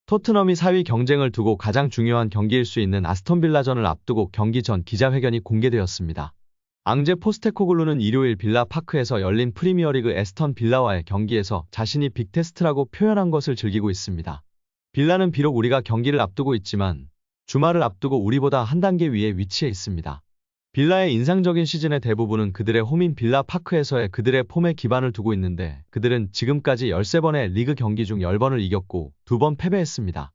토트넘이 4위 경쟁을 두고 가장 중요한 경기일 수 있는 아스톤빌라전을 앞두고 경기 전 기자회견이 공개되었습니다. 앙제 포스테코글루는 일요일 빌라 파크에서 열린 프리미어리그 에스턴 빌라와의 경기에서 자신이 빅테스트라고 표현한 것을 즐기고 있습니다. 빌라는 비록 우리가 경기를 앞두고 있지만 주말을 앞두고 우리보다 한 단계 위에 위치해 있습니다. 빌라의 인상적인 시즌의 대부분은 그들의 홈인 빌라 파크에서의 그들의 폼에 기반을 두고 있는데 그들은 지금까지 13번의 리그 경기 중 10번을 이겼고 2번 패배했습니다.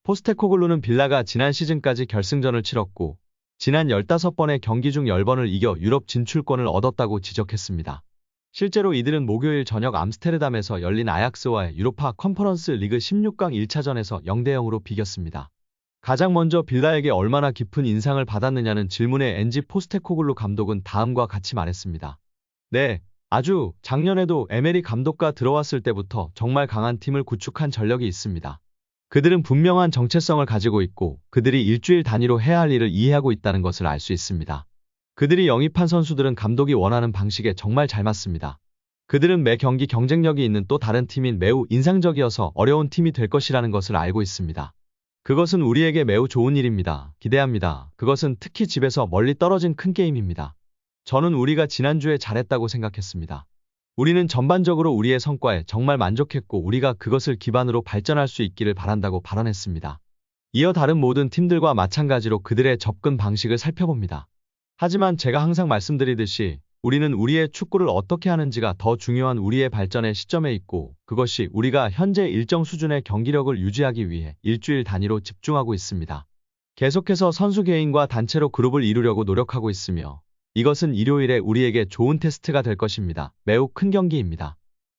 포스테코글루는 빌라가 지난 시즌까지 결승전을 치렀고 지난 15번의 경기 중 10번을 이겨 유럽 진출권을 얻었다고 지적했습니다. 실제로 이들은 목요일 저녁 암스테르담에서 열린 아약스와의 유로파 컨퍼런스 리그 16강 1차전에서 0대0으로 비겼습니다. 가장 먼저 빌라에게 얼마나 깊은 인상을 받았느냐는 질문에 엔지 포스테코글루 감독은 다음과 같이 말했습니다. 네, 아주 작년에도 에메리 감독과 들어왔을 때부터 정말 강한 팀을 구축한 전력이 있습니다. 그들은 분명한 정체성을 가지고 있고 그들이 일주일 단위로 해야 할 일을 이해하고 있다는 것을 알 수 있습니다. 그들이 영입한 선수들은 감독이 원하는 방식에 정말 잘 맞습니다. 그들은 매 경기 경쟁력이 있는 또 다른 팀인 매우 인상적이어서 어려운 팀이 될 것이라는 것을 알고 있습니다. 그것은 우리에게 매우 좋은 일입니다. 기대합니다. 그것은 특히 집에서 멀리 떨어진 큰 게임입니다. 저는 우리가 지난주에 잘했다고 생각했습니다. 우리는 전반적으로 우리의 성과에 정말 만족했고 우리가 그것을 기반으로 발전할 수 있기를 바란다고 발언했습니다. 이어 다른 모든 팀들과 마찬가지로 그들의 접근 방식을 살펴봅니다. 하지만 제가 항상 말씀드리듯이 우리는 우리의 축구를 어떻게 하는지가 더 중요한 우리의 발전의 시점에 있고 그것이 우리가 현재 일정 수준의 경기력을 유지하기 위해 일주일 단위로 집중하고 있습니다. 계속해서 선수 개인과 단체로 그룹을 이루려고 노력하고 있으며 이것은 일요일에 우리에게 좋은 테스트가 될 것입니다. 매우 큰 경기입니다.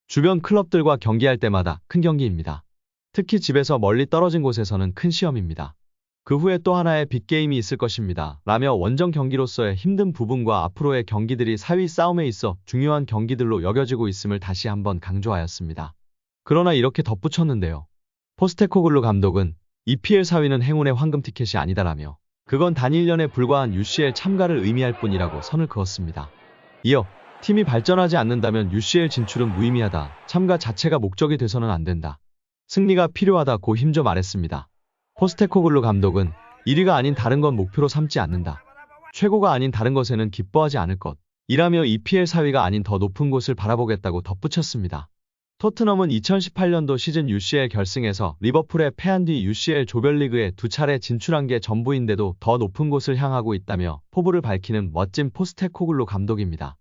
주변 클럽들과 경기할 때마다 큰 경기입니다. 특히 집에서 멀리 떨어진 곳에서는 큰 시험입니다. 그 후에 또 하나의 빅게임이 있을 것입니다. 라며 원정 경기로서의 힘든 부분과 앞으로의 경기들이 4위 싸움에 있어 중요한 경기들로 여겨지고 있음을 다시 한번 강조하였습니다. 그러나 이렇게 덧붙였는데요. 포스테코글루 감독은 EPL 4위는 행운의 황금 티켓이 아니다라며 그건 단 1년에 불과한 UCL 참가를 의미할 뿐이라고 선을 그었습니다. 이어 팀이 발전하지 않는다면 UCL 진출은 무의미하다. 참가 자체가 목적이 돼서는 안 된다. 승리가 필요하다고 힘줘 말했습니다. 포스테코글루 감독은 1위가 아닌 다른 건 목표로 삼지 않는다. 최고가 아닌 다른 것에는 기뻐하지 않을 것. 이라며 EPL 4위가 아닌 더 높은 곳을 바라보겠다고 덧붙였습니다. 토트넘은 2018년도 시즌 UCL 결승에서 리버풀에 패한 뒤 UCL 조별리그에 2차례 진출한 게 전부인데도 더 높은 곳을 향하고 있다며 포부를 밝히는 멋진 포스테코글루 감독입니다.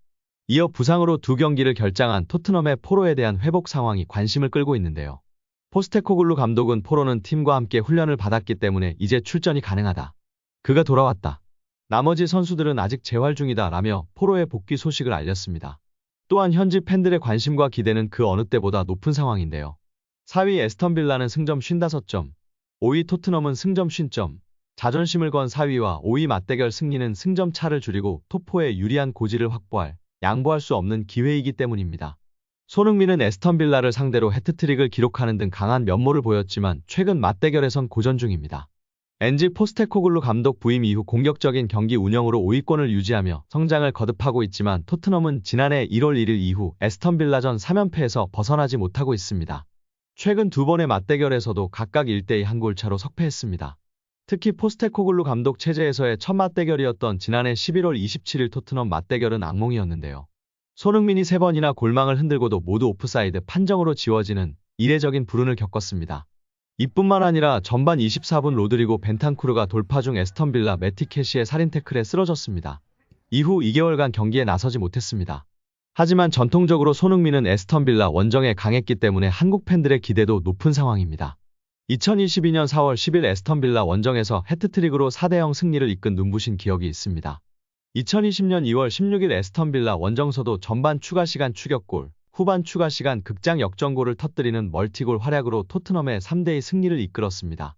이어 부상으로 2경기를 결장한 토트넘의 포로에 대한 회복 상황이 관심을 끌고 있는데요. 포스테코글루 감독은 포로는 팀과 함께 훈련을 받았기 때문에 이제 출전이 가능하다. 그가 돌아왔다. 나머지 선수들은 아직 재활 중이다 라며 포로의 복귀 소식을 알렸습니다. 또한 현지 팬들의 관심과 기대는 그 어느 때보다 높은 상황인데요. 4위 에스턴빌라는 승점 55점, 5위 토트넘은 승점 50점, 자존심을 건 4위와 5위 맞대결 승리는 승점 차를 줄이고 톱4에 유리한 고지를 확보할 양보할 수 없는 기회이기 때문입니다. 손흥민은 에스턴빌라를 상대로 해트트릭을 기록하는 등 강한 면모를 보였지만 최근 맞대결에선 고전 중입니다. 엔지 포스테코글루 감독 부임 이후 공격적인 경기 운영으로 5위권을 유지하며 성장을 거듭하고 있지만 토트넘은 지난해 1월 1일 이후 에스턴빌라전 3연패에서 벗어나지 못하고 있습니다. 최근 2번의 맞대결에서도 각각 1대2 한 골차로 석패했습니다. 특히 포스테코글루 감독 체제에서의 첫 맞대결이었던 지난해 11월 27일 토트넘 맞대결은 악몽이었는데요. 손흥민이 3번이나 골망을 흔들고도 모두 오프사이드 판정으로 지워지는 이례적인 불운을 겪었습니다. 이뿐만 아니라 전반 24분 로드리고 벤탄쿠르가 돌파 중 에스턴빌라 매티캐시의 살인 태클에 쓰러졌습니다. 이후 2개월간 경기에 나서지 못했습니다. 하지만 전통적으로 손흥민은 에스턴빌라 원정에 강했기 때문에 한국 팬들의 기대도 높은 상황입니다. 2022년 4월 10일 에스턴빌라 원정에서 해트트릭으로 4대0 승리를 이끈 눈부신 기억이 있습니다. 2020년 2월 16일 에스턴빌라 원정서도 전반 추가시간 추격골, 후반 추가시간 극장 역전골을 터뜨리는 멀티골 활약으로 토트넘의 3대2 승리를 이끌었습니다.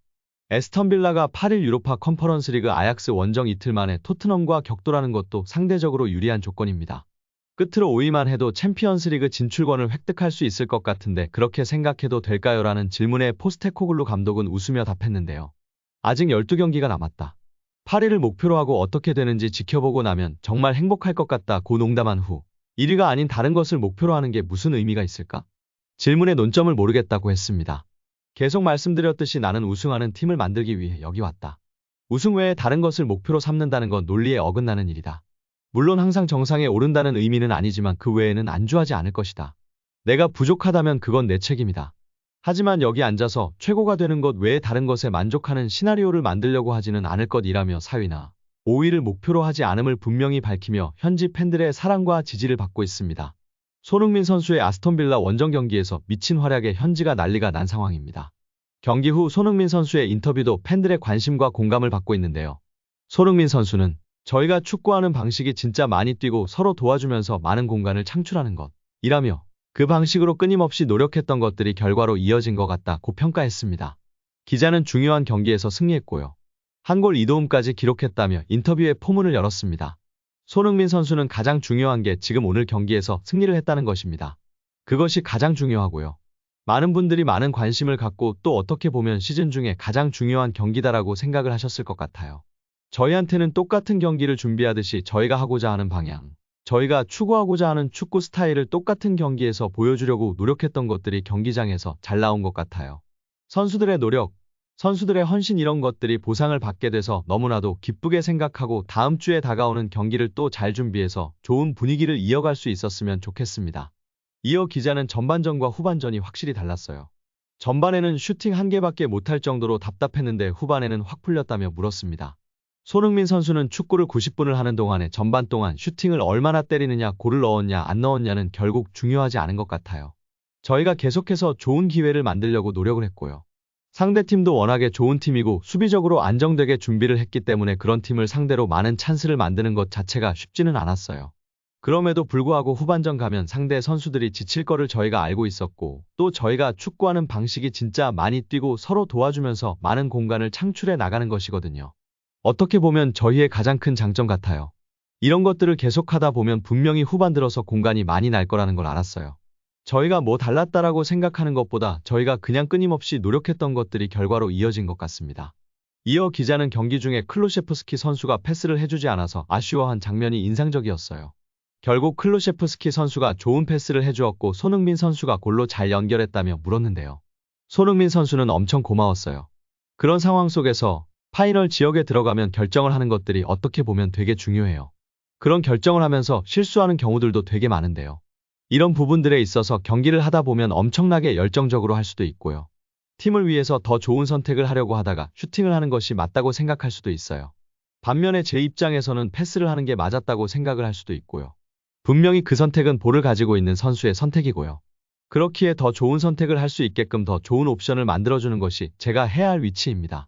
에스턴빌라가 8일 유로파 컨퍼런스 리그 아약스 원정 이틀 만에 토트넘과 격돌하는 것도 상대적으로 유리한 조건입니다. 끝으로 5위만 해도 챔피언스리그 진출권을 획득할 수 있을 것 같은데 그렇게 생각해도 될까요? 라는 질문에 포스테코글루 감독은 웃으며 답했는데요. 아직 12경기가 남았다. 8위를 목표로 하고 어떻게 되는지 지켜보고 나면 정말 행복할 것 같다고 농담한 후 1위가 아닌 다른 것을 목표로 하는 게 무슨 의미가 있을까? 질문의 논점을 모르겠다고 했습니다. 계속 말씀드렸듯이 나는 우승하는 팀을 만들기 위해 여기 왔다. 우승 외에 다른 것을 목표로 삼는다는 건 논리에 어긋나는 일이다. 물론 항상 정상에 오른다는 의미는 아니지만 그 외에는 안주하지 않을 것이다. 내가 부족하다면 그건 내 책임이다. 하지만 여기 앉아서 최고가 되는 것 외에 다른 것에 만족하는 시나리오를 만들려고 하지는 않을 것이라며 4위나 5위를 목표로 하지 않음을 분명히 밝히며 현지 팬들의 사랑과 지지를 받고 있습니다. 손흥민 선수의 아스톤빌라 원정 경기에서 미친 활약에 현지가 난리가 난 상황입니다. 경기 후 손흥민 선수의 인터뷰도 팬들의 관심과 공감을 받고 있는데요. 손흥민 선수는 저희가 축구하는 방식이 진짜 많이 뛰고 서로 도와주면서 많은 공간을 창출하는 것이라며 그 방식으로 끊임없이 노력했던 것들이 결과로 이어진 것 같다고 평가했습니다. 기자는 중요한 경기에서 승리했고요. 한 골 2도움까지 기록했다며 인터뷰에 포문을 열었습니다. 손흥민 선수는 가장 중요한 게 지금 오늘 경기에서 승리를 했다는 것입니다. 그것이 가장 중요하고요. 많은 분들이 많은 관심을 갖고 또 어떻게 보면 시즌 중에 가장 중요한 경기다라고 생각을 하셨을 것 같아요. 저희한테는 똑같은 경기를 준비하듯이 저희가 하고자 하는 방향, 저희가 추구하고자 하는 축구 스타일을 똑같은 경기에서 보여주려고 노력했던 것들이 경기장에서 잘 나온 것 같아요. 선수들의 노력, 선수들의 헌신 이런 것들이 보상을 받게 돼서 너무나도 기쁘게 생각하고 다음 주에 다가오는 경기를 또 잘 준비해서 좋은 분위기를 이어갈 수 있었으면 좋겠습니다. 이어 기자는 전반전과 후반전이 확실히 달랐어요. 전반에는 슈팅 한 개밖에 못할 정도로 답답했는데 후반에는 확 풀렸다며 물었습니다. 손흥민 선수는 축구를 90분을 하는 동안에 전반 동안 슈팅을 얼마나 때리느냐, 골을 넣었냐 안 넣었냐는 결국 중요하지 않은 것 같아요. 저희가 계속해서 좋은 기회를 만들려고 노력을 했고요. 상대팀도 워낙에 좋은 팀이고 수비적으로 안정되게 준비를 했기 때문에 그런 팀을 상대로 많은 찬스를 만드는 것 자체가 쉽지는 않았어요. 그럼에도 불구하고 후반전 가면 상대 선수들이 지칠 거를 저희가 알고 있었고 또 저희가 축구하는 방식이 진짜 많이 뛰고 서로 도와주면서 많은 공간을 창출해 나가는 것이거든요. 어떻게 보면 저희의 가장 큰 장점 같아요. 이런 것들을 계속하다 보면 분명히 후반 들어서 공간이 많이 날 거라는 걸 알았어요. 저희가 뭐 달랐다라고 생각하는 것보다 저희가 그냥 끊임없이 노력했던 것들이 결과로 이어진 것 같습니다. 이어 기자는 경기 중에 클루셰프스키 선수가 패스를 해주지 않아서 아쉬워한 장면이 인상적이었어요. 결국 클루셰프스키 선수가 좋은 패스를 해주었고 손흥민 선수가 골로 잘 연결했다며 물었는데요. 손흥민 선수는 엄청 고마웠어요. 그런 상황 속에서 파이널 지역에 들어가면 결정을 하는 것들이 어떻게 보면 되게 중요해요. 그런 결정을 하면서 실수하는 경우들도 되게 많은데요. 이런 부분들에 있어서 경기를 하다 보면 엄청나게 열정적으로 할 수도 있고요. 팀을 위해서 더 좋은 선택을 하려고 하다가 슈팅을 하는 것이 맞다고 생각할 수도 있어요. 반면에 제 입장에서는 패스를 하는 게 맞았다고 생각을 할 수도 있고요. 분명히 그 선택은 볼을 가지고 있는 선수의 선택이고요. 그렇기에 더 좋은 선택을 할 수 있게끔 더 좋은 옵션을 만들어주는 것이 제가 해야 할 위치입니다.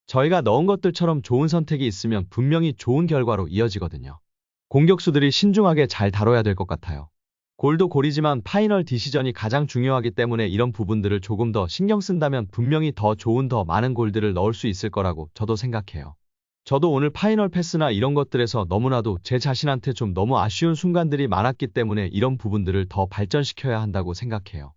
저희가 넣은 것들처럼 좋은 선택이 있으면 분명히 좋은 결과로 이어지거든요. 공격수들이 신중하게 잘 다뤄야 될 것 같아요. 골도 골이지만 파이널 디시전이 가장 중요하기 때문에 이런 부분들을 조금 더 신경 쓴다면 분명히 더 좋은 더 많은 골들을 넣을 수 있을 거라고 저도 생각해요. 저도 오늘 파이널 패스나 이런 것들에서 너무나도 제 자신한테 좀 너무 아쉬운 순간들이 많았기 때문에 이런 부분들을 더 발전시켜야 한다고 생각해요.